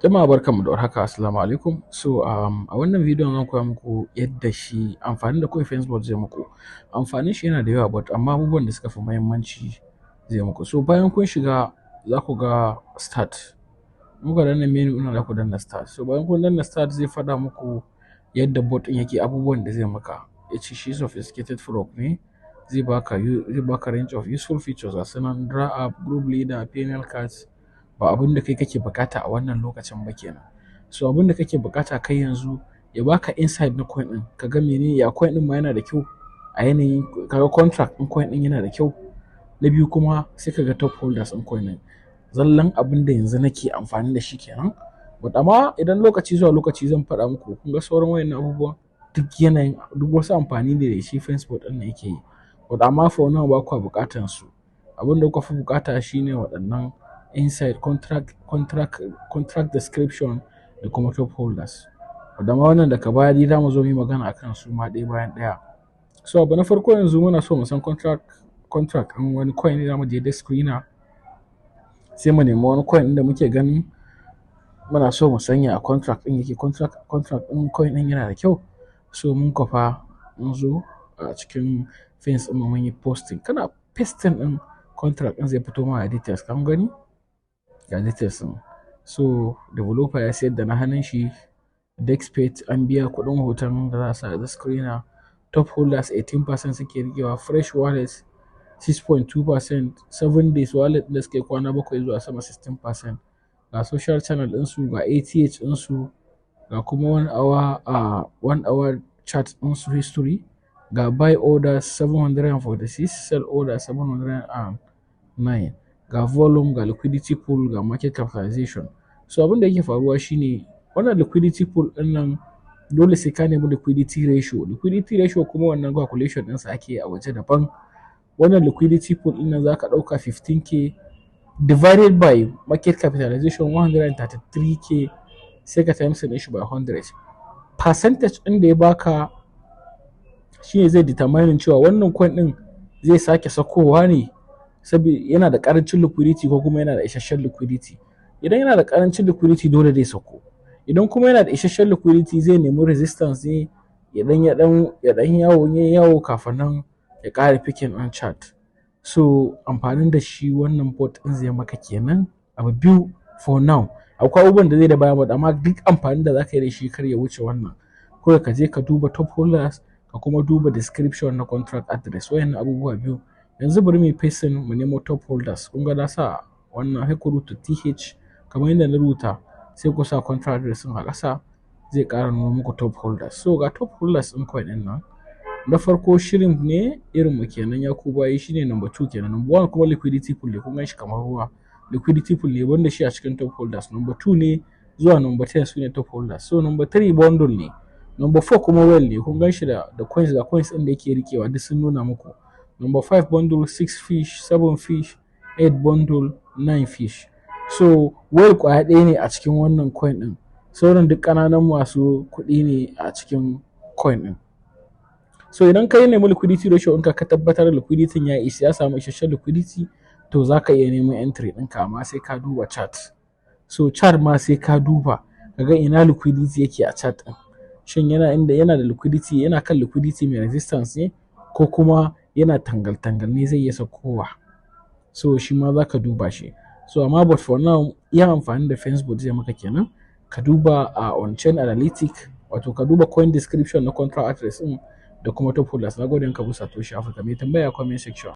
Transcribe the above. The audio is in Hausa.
Jama'a barkanmu da warhaka, assalamu alaikum. So a wannan bidiyon zan koya muku yadda shi amfani da kuyi Facebook zai muku. Amfanin shi yana da yawa but amma abubuwan da suka fi muhimmanci zai muku. So bayan kun shiga za ku ga start. Muka danna menu ina za ku danna start. So bayan kun danna start zai faɗa muku yadda bot ɗin yake, abubuwan da zai maka. Yace shi sophisticated frog ne. Zai baka range of useful features a sanan draw up, group leader, panel cards. Ba abin da kai kake bukata a wannan lokacin ba kenan. So abin da kake bukata kai yanzu ya baka insight na coin din, ka ga menene ya coin din ma yana da kyau a yanayin, kaga contract din coin din yana da kyau. Na biyu kuma sai kaga top holders din coin din. Zallan abin da yanzu nake amfani da shi kenan. But amma idan lokaci zuwa lokaci zan faɗa muku, kun ga sauran wayannan abubuwan duk yanayin duk wasu amfani da shi Facebook din yake yi. But amma for now ba ku bukatan su. Abin da kuka fi bukata shine waɗannan inside contract description da kuma top holders. Da ma wannan daga baya dai zamu zo mu yi magana akan su ma ɗaya bayan ɗaya. So abu na farko yanzu muna so mu san contract ɗin wani coin ne, zamu je dexscreener sai mu nemi wani coin ɗin da muke ganin muna so mu sanya a contract ɗin yake. Contract ɗin coin ɗin yana da kyau. So mun kafa mun zo a cikin fence ɗin mun yi posting. Kana pasting ɗin contract ɗin zai fito ma a details, kan gani? Ga details ɗin. So developer ya sayar da na hannun shi, dexpage an biya kuɗin hoton da za a sa a dexscreener, top holders 18% suke rikewa, fresh wallet 6.2%, 7 days wallet da suke kwana 7 zuwa sama 16%, ga social channel ɗinsu, ga ATH ɗinsu, ga kuma 1 hour chat ɗinsu history, ga buy orders 746, sell orders 709, ga volume, ga liquidity pool, ga market capitalization. So abin da yake faruwa shine wannan liquidity pool din nan dole sai ka nemi liquidity ratio. Liquidity ratio kuma wannan calculation ɗinsa ake a waje daban. Wannan liquidity pool din nan zaka ɗauka 15k divided by market capitalization 133k sai ka times shi by 100. Percentage ɗin da ya baka shine zai determine cewa wannan coin ɗin zai sake sakowa ne saboda yana da karancin liquidity ko kuma yana da isasshen liquidity. Idan yana da karancin liquidity dole zai sako. Idan kuma yana da isasshen liquidity zai nemi resistance ne idan ya dan yawo kafin nan ya ƙara picking on chart. So amfanin da shi wannan bot din zai maka kenan abu biyu for now. Akwai abubuwan da zai da baya amma duk amfanin da zaka yi da shi kar ya wuce wannan. Kawai ka je ka duba top holders ka kuma duba description na contract address. Wayannan abubuwa biyu. Yanzu bari mu pasting mu nemo top holders. Kun ga na sa wannan sai ku rubuta TH kamar yadda na rubuta, sai ku sa contract address a ƙasa zai ƙara nuna muku top holders. So ga top holders ɗin coin ɗin nan. Na farko shrimp ne irin mu kenan, ya ku bayi shine number 2 kenan. Number 1 kuma liquidity pool ne, kun gan shi kamar ruwa. Liquidity pool ne wanda shi a cikin top holders. Number 2 ne zuwa number 10 su ne top holders. So number 3 bundle ne. Number 4 kuma well ne, kun gan shi da coins ɗin da yake rikewa duk sun nuna muku. Number 5 bundle, 6 fish, 7 fish, 8 bundle, 9 fish. So well kwaya ɗaya ne a cikin wannan coin ɗin. Sauran duk ƙananan masu kuɗi ne a cikin coin ɗin. So idan ka yi nemi liquidity ratio ɗinka ka tabbatar da liquidity ya isa, ya samu isasshen liquidity, to za ka iya neman entry ɗinka amma sai ka duba chart. So chart ma sai ka duba ka ga ina liquidity yake a chart ɗin. Shin yana da liquidity, yana kan liquidity mai resistance ne ko kuma yana tangal-tangal ne zai iya saukowa. So shi ma za ka duba shi. So amma but for now iya amfani da Facebook zai maka kenan. Ka duba a on-chain analytic, wato ka duba coin description na contract address ɗin da kuma top holders. Na gode in ka busa to shi Afirka. Mai tambaya comment section.